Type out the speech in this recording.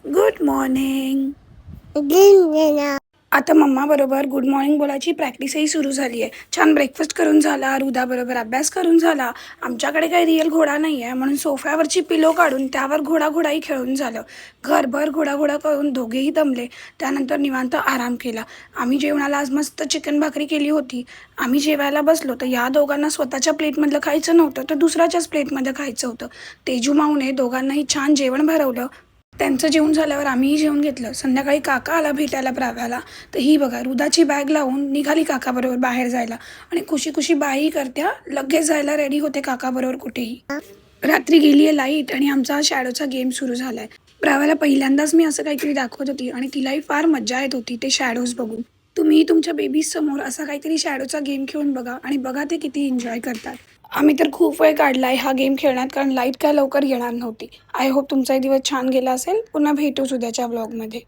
Good morning. आता mamma बरोबर good morning बोलायची प्रॅक्टिसही सुरू झाली आहे. छान ब्रेकफास्ट करून झाला, रुदाबरोबर अभ्यास करून झाला. आमच्याकडे काही रिअल घोडा नाही आहे म्हणून सोफ्यावरची पिलो काढून त्यावर घोडाघोडाही खेळून झालं. घरभर घोडाघोडा करून दोघेही दमले. त्यानंतर निवांत आराम केला. आम्ही जेवणाला आज मस्त चिकन भाकरी केली होती. आम्ही जेवायला बसलो तर या दोघांना स्वतःच्या प्लेटमधलं खायचं नव्हतं तर दुसऱ्याच्याच प्लेटमध्ये खायचं होतं. तेजू माऊने दोघांनाही छान जेवण भरवलं. त्यांचं जेवण झाल्यावर आम्हीही जेवण घेतलं. संध्याकाळी काका आला भेटायला प्राव्याला. तर ही बघा रुदाची बॅग लावून निघाली काकाबरोबर बाहेर जायला आणि खुशी खुशी बाई करत्या लगेच जायला रेडी होते काकाबरोबर कुठेही. रात्री गेली आहे लाईट आणि आमचा शॅडोचा गेम सुरू झाला आहे. प्राव्याला पहिल्यांदाच मी असं काहीतरी दाखवत होती आणि तिलाही फार मजा येत होती ते शॅडोज बघून. तुम्ही तुमच्या बेबीज समोर असा काहीतरी शॅडोचा गेम खेळून बघा आणि बघा ते किती एन्जॉय करतात. आम्ही तर खूप वेळ काढला आहे हा गेम खेळण्यात कारण लाईट काय लवकर येणार नव्हती. आय होप तुमचाही दिवस छान गेला असेल. पुन्हा भेटूच उद्याच्या ब्लॉगमध्ये.